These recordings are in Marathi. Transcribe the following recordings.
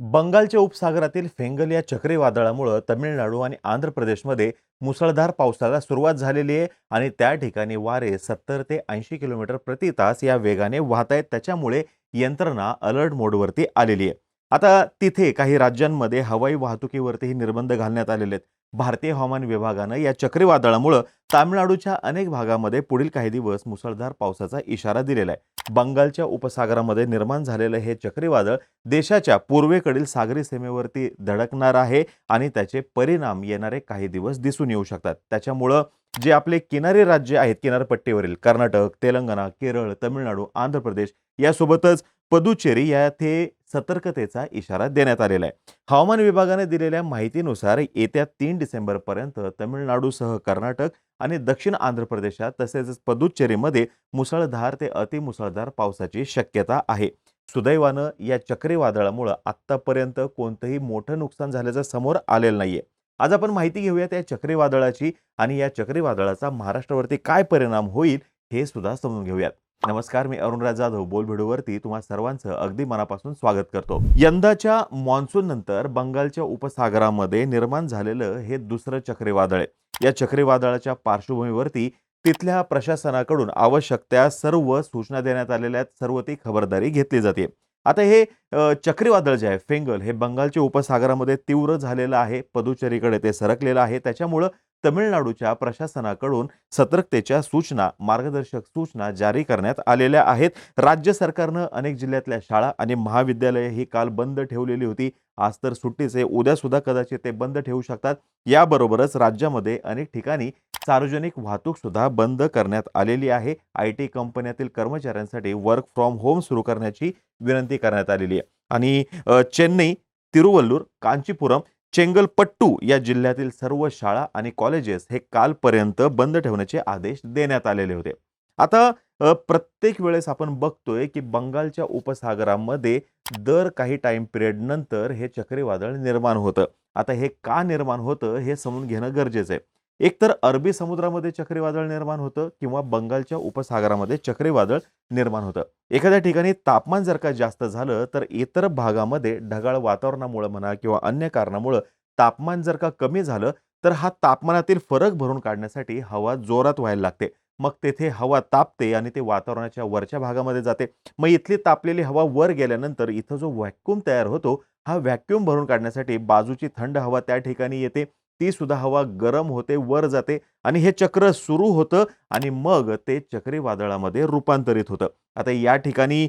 बंगालच्या उपसागरातील फेंगल या चक्रीवादळामुळे तामिळनाडू आणि आंध्र प्रदेशमध्ये मुसळधार पावसाला सुरुवात झालेली आहे आणि त्या ठिकाणी वारे 70 ते 80 किलोमीटर प्रति तास या वेगाने वाहत आहेत. त्याच्यामुळे यंत्रणा अलर्ट मोडवरती आलेली आहे. आता तिथे काही राज्यांमध्ये हवाई वाहतुकीवरतीही निर्बंध घालण्यात आलेले आहेत. भारतीय हवामान विभागानं या चक्रीवादळामुळे तामिळनाडूच्या अनेक भागामध्ये पुढील काही दिवस मुसळधार पावसाचा इशारा दिलेला आहे. बंगालच्या उपसागरामध्ये निर्माण झालेलं हे चक्रीवादळ देशाच्या पूर्वेकडील सागरी सीमेवरती धडकणार आहे आणि त्याचे परिणाम येणारे काही दिवस दिसून येऊ शकतात. त्याच्यामुळं जे आपले किनारी राज्य आहेत, किनारपट्टीवरील कर्नाटक, तेलंगणा, केरळ, तामिळनाडू, आंध्र प्रदेश यासोबतच पुदुचेरी येथे सतर्कतेचा इशारा देण्यात आलेला आहे. हवामान विभागाने दिलेल्या माहितीनुसार येत्या 3 डिसेंबरपर्यंत तामिळनाडूसह कर्नाटक आणि दक्षिण आंध्र प्रदेशात तसेच पुदुचेरीमध्ये मुसळधार ते अतिमुसळधार पावसाची शक्यता आहे. सुदैवानं या चक्रीवादळामुळे आत्तापर्यंत कोणतंही मोठं नुकसान झाल्याचं समोर आलेलं नाहीये. आज आपण माहिती घेऊयात या चक्रीवादळाची आणि या चक्रीवादळाचा महाराष्ट्रावरती काय परिणाम होईल हे सुद्धा समजून घेऊयात. नमस्कार, मी अरुणराज जाधव बोलभिडूवरती तुम्हा सर्वांचं अगदी मनापासून स्वागत करतो. यंदाच्या मान्सून नंतर बंगालच्या उपसागरामध्ये निर्माण झालेलं हे दुसरं चक्रीवादळ आहे. या चक्रीवादळाच्या पार्श्वभूमीवरती तिथल्या प्रशासनाकडून आवश्यक त्या सर्व सूचना देण्यात आलेल्या आहेत. सर्व ती खबरदारी घेतली जाते. आता हे चक्रीवादळ जे आहे फेंगल हे बंगालच्या उपसागरामध्ये तीव्र झालेलं आहे. पुदुचेरीकडे ते सरकलेलं आहे. त्याच्यामुळं तमिळनाडूच्या प्रशासनाकडून सतर्कतेच्या सूचना, मार्गदर्शक सूचना जारी करण्यात आलेल्या आहेत. राज्य सरकारनं अनेक जिल्ह्यातल्या शाळा आणि महाविद्यालये ही काल बंद ठेवलेली होती. आज तर सुट्टीच आहे. उद्या सुद्धा कदाचित ते बंद ठेवू शकतात. याबरोबरच राज्यामध्ये अनेक ठिकाणी सार्वजनिक वाहतूक सुद्धा बंद करण्यात आलेली आहे. आय-टी कंपन्यातील कर्मचाऱ्यांसाठी वर्क फ्रॉम होम सुरू करण्याची विनंती करण्यात आलेली आहे. आणि चेन्नई, तिरुवल्लूर, कांचीपुरम, चेंगलपट्टू या जिल्ह्यातील सर्व शाळा आणि कॉलेजेस हे कालपर्यंत बंद ठेवण्याचे आदेश देण्यात आलेले होते. आता प्रत्येक वेळेस आपण बघतोय की बंगालच्या उपसागरामध्ये दर काही टाइम पिरियड नंतर हे चक्रीवादळ निर्माण होतं. आता हे का निर्माण होतं हे समजून घेणं गरजेचं आहे. एकतर अरबी समुद्रामध्ये चक्रीवादळ निर्माण होतं किंवा बंगालच्या उपसागरामध्ये चक्रीवादळ निर्माण होतं. एखाद्या ठिकाणी तापमान जर का जास्त झालं तर इतर भागामध्ये ढगाळ वातावरणामुळे म्हणा किंवा अन्य कारणामुळे तापमान जर का कमी झालं तर हा तापमानातील फरक भरून काढण्यासाठी हवा जोरात व्हायला लागते. मग तेथे हवा तापते आणि ते वातावरणाच्या वरच्या भागामध्ये जाते. मग इथली तापलेली हवा वर गेल्यानंतर इथं जो व्हॅक्यूम तयार होतो, हा व्हॅक्यूम भरून काढण्यासाठी बाजूची थंड हवा त्या ठिकाणी येते. ती सुद्धा हवा गरम होते, वर जाते आणि हे चक्र सुरू होतं आणि मग ते चक्रीवादळामध्ये रूपांतरित होतं. आता या ठिकाणी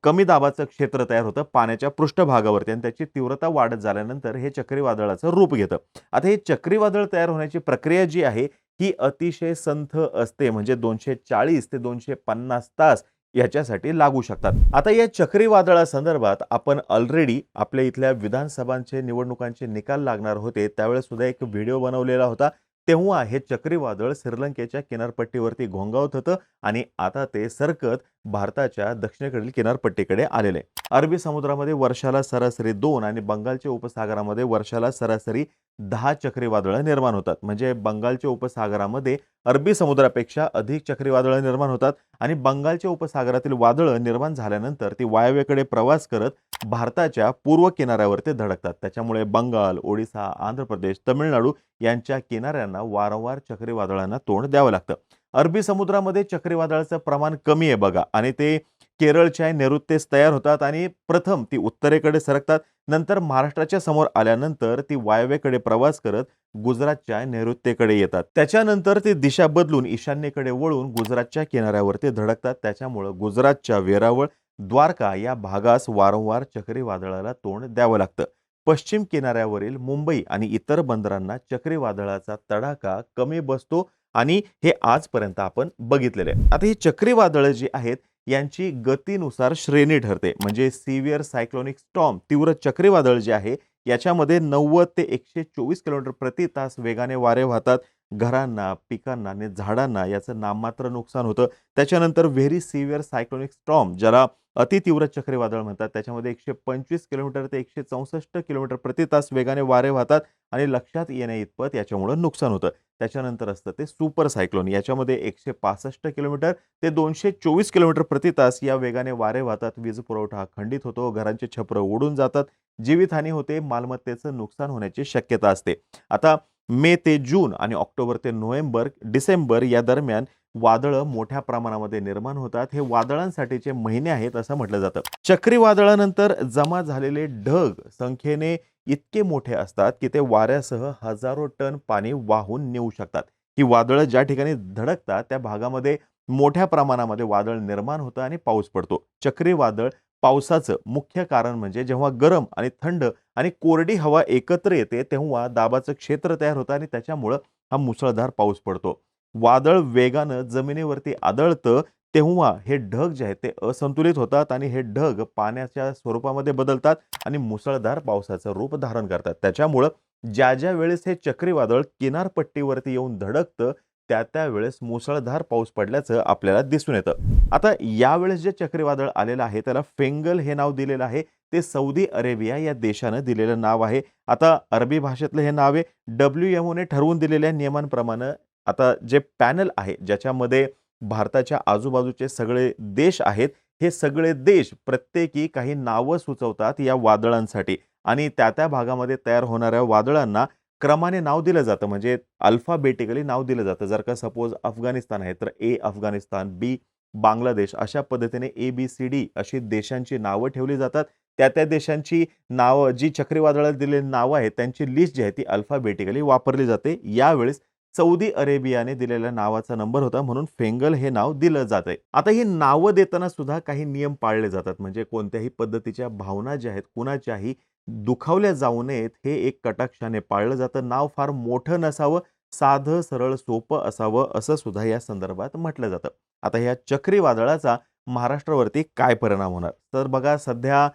कमी दाबाचं क्षेत्र तयार होतं पाण्याच्या पृष्ठभागावरती आणि त्याची तीव्रता वाढत झाल्यानंतर हे चक्रीवादळाचं रूप घेतं. आता हे चक्रीवादळ तयार होण्याची प्रक्रिया जी आहे ही अतिशय संथ असते. म्हणजे 240 ते 250 तास याच्यासाठी लागू शकतात. आता या चक्रीवादळासंदर्भात आपण ऑलरेडी आपल्या इथल्या विधानसभांचे निवडणुकांचे निकाल लागणार होते. त्यावेळेस सुद्धा एक व्हिडिओ बनवलेला होता. तेव्हा हे चक्रीवादळ श्रीलंकेच्या किनारपट्टीवरती घोंगावत होतं आणि आता ते सरकत भारताच्या दक्षिणेकडील किनारपट्टीकडे आलेले आहे. अरबी समुद्रामध्ये वर्षाला सरासरी 2 आणि बंगालच्या उपसागरामध्ये वर्षाला सरासरी 10 चक्रीवादळं निर्माण होतात. म्हणजे बंगालच्या उपसागरामध्ये अरबी समुद्रापेक्षा अधिक चक्रीवादळं निर्माण होतात आणि बंगालच्या उपसागरातील वादळं निर्माण झाल्यानंतर ती वायव्येकडे प्रवास करत भारताच्या पूर्व किनाऱ्यावर ते धडकतात. त्याच्यामुळे बंगाल, ओडिसा, आंध्र प्रदेश, तमिळनाडू यांच्या किनाऱ्यांना वारंवार चक्रीवादळांना तोंड द्यावं लागतं. अरबी समुद्रामध्ये चक्रीवादळाचं प्रमाण कमी आहे बघा आणि ते केरळच्या नैऋत्येस तयार होतात आणि प्रथम ती उत्तरेकडे सरकतात. नंतर महाराष्ट्राच्या समोर आल्यानंतर ती वायव्येकडे प्रवास करत गुजरातच्या नैऋत्येकडे येतात. त्याच्यानंतर ते दिशा बदलून ईशान्येकडे वळून गुजरातच्या किनाऱ्यावरती धडकतात. त्याच्यामुळे गुजरातच्या वेरावळ, द्वारका या भागास वारंवार चक्रीवादळाला तोंड द्यावं लागतं. पश्चिम किनाऱ्यावरील मुंबई आणि इतर बंदरांना चक्रीवादळाचा तडाखा कमी बसतो आणि हे आजपर्यंत आपण बघितलेलं आहे. आता ही चक्रीवादळं जी आहेत यांची गतीनुसार श्रेणी ठरते. म्हणजे सिव्हिअर सायक्लोनिक स्टॉर्म तीव्र चक्रीवादळ जे आहे याच्यामध्ये 90 ते 124 किलोमीटर प्रति तास वेगाने वारे वाहतात. घरांना, पिकांना आणि झाडांना याचं नाममात्र नुकसान होतं. त्याच्यानंतर व्हेरी सिव्हिअर सायक्लोनिक स्टॉर्म ज्याला अतितीव्र चक्रीवादळ म्हणतात त्याच्यामध्ये 125 किलोमीटर ते 164 किलोमीटर प्रति तास वेगाने वारे वाहतात आणि लक्षात येण्याइतपत याच्यामुळे नुकसान होतं. त्याच्यानंतर असतं ते सुपर सायक्लोन. याच्यामध्ये 165 किलोमीटर ते 224 किलोमीटर प्रति तास या वेगाने वारे वाहतात. वीज पुरवठा खंडित होतो, घरांचे छप्र उडून जातात. जीवितहानी होते, मालमत्तेचं नुकसान होण्याची शक्यता असते. आता मे ते जून आणि ऑक्टोबर ते नोव्हेंबर, डिसेंबर या दरम्यान वादळं मोठ्या प्रमाणामध्ये निर्माण होतात. हे वादळांसाठीचे महिने आहेत असं म्हटलं जातं. चक्रीवादळानंतर जमा झालेले ढग संख्येने इतके मोठे असतात, की ते वाऱ्यासह हजारो टन पाणी वाहून नेऊ शकतात. ही वादळं ज्या ठिकाणी धडकतात त्या भागामध्ये मोठ्या प्रमाणामध्ये वादळ निर्माण होतं आणि पाऊस पडतो. चक्रीवादळ पावसाचं मुख्य कारण म्हणजे जेव्हा गरम आणि थंड आणि कोरडी हवा एकत्र येते, तेव्हा दाबाचं क्षेत्र तयार होतं आणि त्याच्यामुळं हा मुसळधार पाऊस पडतो. वादळ वेगानं जमिनीवरती आदळतं, तेव्हा हे ढग जे आहेत ते असंतुलित होतात आणि हे ढग पाण्याच्या स्वरूपामध्ये बदलतात आणि मुसळधार पावसाचं रूप धारण करतात. त्याच्यामुळं ज्या वेळेस हे चक्रीवादळ किनारपट्टीवरती येऊन धडकतं, त्या वेळेस मुसळधार पाऊस पडल्याचं आपल्याला दिसून येतं. आता यावेळेस जे चक्रीवादळ आलेलं आहे त्याला फेंगल हे नाव दिलेलं आहे. ते सौदी अरेबिया या देशानं दिलेलं नाव आहे. आता अरबी भाषेतलं हे नाव आहे. WMOने ठरवून दिलेल्या नियमांप्रमाणे आता जे पॅनल आहे, ज्याच्यामध्ये भारताच्या आजूबाजूचे सगळे देश आहेत, हे सगळे देश प्रत्येकी काही नावं सुचवतात या वादळांसाठी आणि त्या भागामध्ये तयार होणाऱ्या वादळांना क्रमाने नाव दिलं जातं. म्हणजे अल्फाबेटिकली नाव दिलं जातं. जर का सपोज अफगाणिस्तान आहे, तर ए अफगाणिस्तान, बी बांगलादेश अशा पद्धतीने ABCD अशी देशांची नावं ठेवली जातात. त्या देशांची नावं जी चक्रीवादळाला दिलेली नावं आहेत, त्यांची लिस्ट जी आहे ती अल्फाबेटिकली वापरली जाते. यावेळेस सौदी अरेबियाने दिलेल्या नावाचा नंबर होता म्हणून फेंगल हे नाव दिलं जातंय. आता ही नावं देताना सुद्धा काही नियम पाळले जातात. म्हणजे कोणत्याही पद्धतीच्या भावना ज्या आहेत कुणाच्याही दुखावल्या जाऊ नयेत हे एक कटाक्षाने पाळलं जातं. नाव फार मोठं नसावं, साधं, सरळ, सोपं असावं असं सुद्धा या संदर्भात म्हटलं जातं. आता या चक्रीवादळाचा महाराष्ट्रावरती काय परिणाम होणार? तर बघा सध्या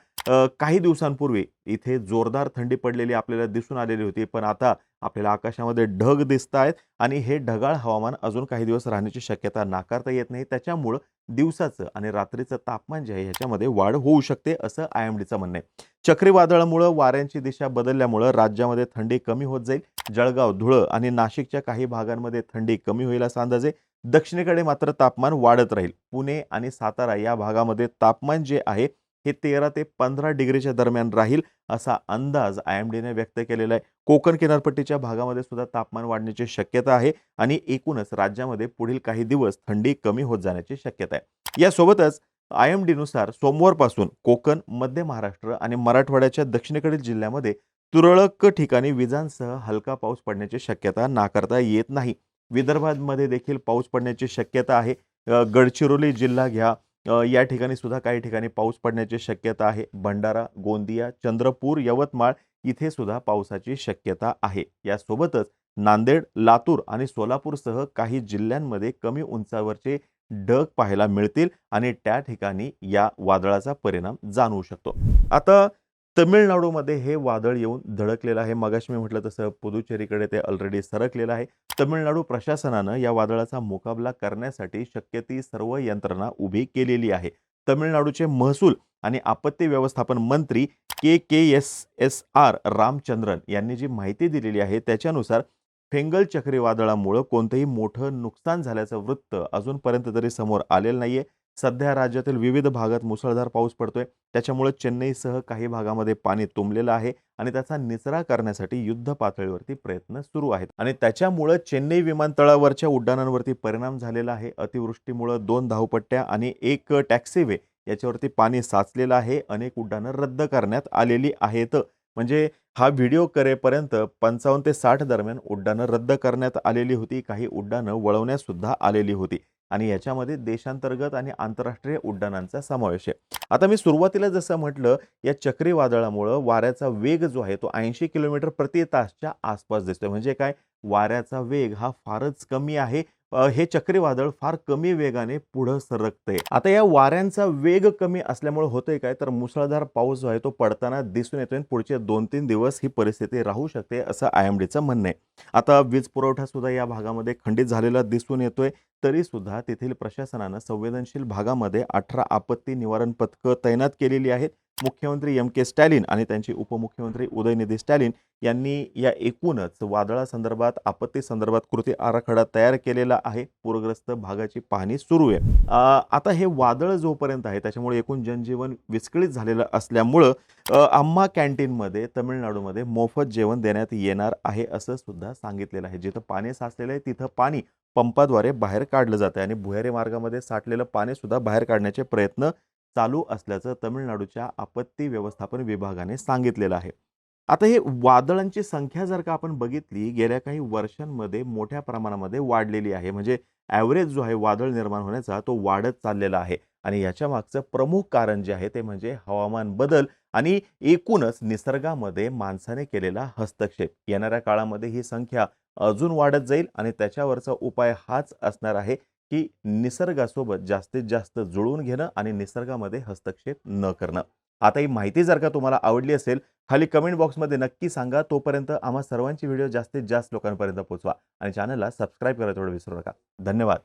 काही दिवसांपूर्वी इथे जोरदार थंडी पडलेली आपल्याला दिसून आलेली होती. पण आता आपल्याला आकाशामध्ये ढग दिसतायत आणि हे ढगाळ हवामान अजून काही दिवस राहण्याची शक्यता नाकारता येत नाही. त्याच्यामुळं दिवसाचं आणि रात्रीचं तापमान जे आहे ह्याच्यामध्ये वाढ होऊ शकते असं IMDचं म्हणणं आहे. चक्रीवादळामुळं वाऱ्यांची दिशा बदलल्यामुळं राज्यामध्ये थंडी कमी होत जाईल. जळगाव, धुळं आणि नाशिकच्या काही भागांमध्ये थंडी कमी होईल असा अंदाज आहे. दक्षिणेकडे मात्र तापमान वाढत राहील. पुणे आणि सातारा या भागामध्ये तापमान जे आहे हे 13 ते 15 डिग्रीच्या दरम्यान राहील असा अंदाज IMDने व्यक्त केलेला आहे. कोकण किनारपट्टीच्या भागामध्ये सुद्धा तापमान वाढण्याची शक्यता आहे आणि एकूणच राज्यामध्ये पुढील काही दिवस थंडी कमी होत जाण्याची शक्यता आहे. यासोबतच IMDनुसार सोमवारपासून कोकण, मध्य महाराष्ट्र आणि मराठवाड्याच्या दक्षिणेकडील जिल्ह्यामध्ये तुरळक ठिकाणी विजांसह हलका पाऊस पडण्याची शक्यता नाकारता येत नाही. विदर्भामध्ये देखील पाऊस पडण्याची शक्यता आहे. गडचिरोली जिल्हा घ्या, या ठिकाणी सुद्धा काही ठिकाणी पाऊस पडण्याची शक्यता आहे. भंडारा, गोंदिया, चंद्रपूर, यवतमाळ इथे सुद्धा पावसाची शक्यता आहे. यासोबतच नांदेड, लातूर आणि सोलापूरसह काही जिल्ह्यांमध्ये कमी उंचावरचे ढग पाहायला मिळतील आणि त्या ठिकाणी या वादळाचा परिणाम जाणवू शकतो. आता तमिळनाडूमध्ये हे वादळ येऊन धडकलेलं आहे. मगाशी मी म्हटलं तसं पुदुचेरीकडे ते ऑलरेडी सरकलेलं आहे. तमिळनाडू प्रशासनानं या वादळाचा मुकाबला करण्यासाठी शक्य ती सर्व यंत्रणा उभी केलेली आहे. तमिळनाडूचे महसूल आणि आपत्ती व्यवस्थापन मंत्री KKSSR रामचंद्रन यांनी जी माहिती दिलेली आहे त्याच्यानुसार फेंगल चक्रीवादळामुळं कोणतंही मोठं नुकसान झाल्याचं वृत्त अजूनपर्यंत तरी समोर आलेलं नाहीये. सध्या राज्यातील विविध भागात मुसळधार पाऊस पडतोय. त्याच्यामुळे चेन्नईसह काही भागामध्ये पाणी तुंबलेलं आहे आणि त्याचा निचरा करण्यासाठी युद्ध पातळीवरती प्रयत्न सुरू आहेत आणि त्याच्यामुळे चेन्नई विमानतळावरच्या उड्डाणांवरती परिणाम झालेला आहे. अतिवृष्टीमुळे 2 धावपट्ट्या आणि 1 टॅक्सीवे याच्यावरती पाणी साचलेलं आहे. अनेक उड्डाणं रद्द करण्यात आलेली आहेत. म्हणजे हा व्हिडिओ करेपर्यंत 55 ते 60 दरम्यान उड्डाणं रद्द करण्यात आलेली होती. काही उड्डाणं वळवण्यात सुद्धा आलेली होती आणि याच्यामध्ये देशांतर्गत आणि आंतरराष्ट्रीय उड्डाणांचा समावेश आहे. आता मी सुरुवातीला जसं म्हटलं, या चक्रीवादळामुळं वाऱ्याचा वेग जो आहे तो 80 किलोमीटर प्रति तासच्या आसपास दिसतोय. म्हणजे काय, वाऱ्याचा वेग हा फारच कमी आहे. हे चक्रीवादळ फार कमी वेगाने पुढं सरकतंय. आता या वाऱ्यांचा वेग कमी असल्यामुळे होतंय काय, तर मुसळधार पाऊस जो आहे तो पडताना दिसून येतोय. पुढचे 2-3 दिवस ही परिस्थिती राहू शकते असं IMDचं म्हणणं आहे. आता वीज पुरवठा सुद्धा या भागामध्ये खंडित झालेला दिसून येतोय. तरी सुद्धा तेथील प्रशासनानं संवेदनशील भागामध्ये 18 आपत्ती निवारण पथकं तैनात केलेली आहेत. मुख्यमंत्री एम.के. स्टॅलिन आणि त्यांचे उपमुख्यमंत्री उदयनिधी स्टॅलिन यांनी या एकूणच वादळासंदर्भात, आपत्तीसंदर्भात कृती आराखडा तयार केलेला आहे. पूरग्रस्त भागाची पाहणी सुरू आहे. आता हे वादळ जोपर्यंत आहे त्याच्यामुळे एकूण जनजीवन विस्कळीत झालेलं असल्यामुळं अम्मा कॅन्टीनमध्ये तमिळनाडूमध्ये मोफत जेवण देण्यात येणार आहे असं सुद्धा सांगितलेलं आहे. जिथं पाणी साचलेलं आहे तिथं पाणी पंपाद्वारे बाहेर काढलं जातं आणि भुयारी मार्गामध्ये साठलेलं पाणी सुद्धा बाहेर काढण्याचे प्रयत्न चालू असल्याचं तमिळनाडूच्या आपत्ती व्यवस्थापन विभागाने सांगितलेलं आहे. आता हे वादळांची संख्या जर का आपण बघितली गेल्या काही वर्षांमध्ये मोठ्या प्रमाणामध्ये वाढलेली आहे. म्हणजे ॲव्हरेज जो आहे वादळ निर्माण होण्याचा तो वाढत चाललेला आहे आणि याच्या मागचं प्रमुख कारण जे आहे ते म्हणजे हवामान बदल आणि एकूणच निसर्गामध्ये माणसाने केलेला हस्तक्षेप. येणाऱ्या काळामध्ये ही संख्या अजून वाढत जाईल आणि त्याच्यावरचा उपाय हाच असणार आहे की निसर्गासोबत जास्तीत जास्त जुळवून घेणं आणि निसर्गामध्ये हस्तक्षेप न करणं. आता ही माहिती जर का तुम्हाला आवडली असेल, खाली कमेंट बॉक्समध्ये नक्की सांगा. तोपर्यंत आम्हा सर्वांची व्हिडिओ जास्तीत जास्त लोकांपर्यंत पोहोचवा आणि चॅनलला सबस्क्राईब करायला तेवढं विसरू नका. धन्यवाद.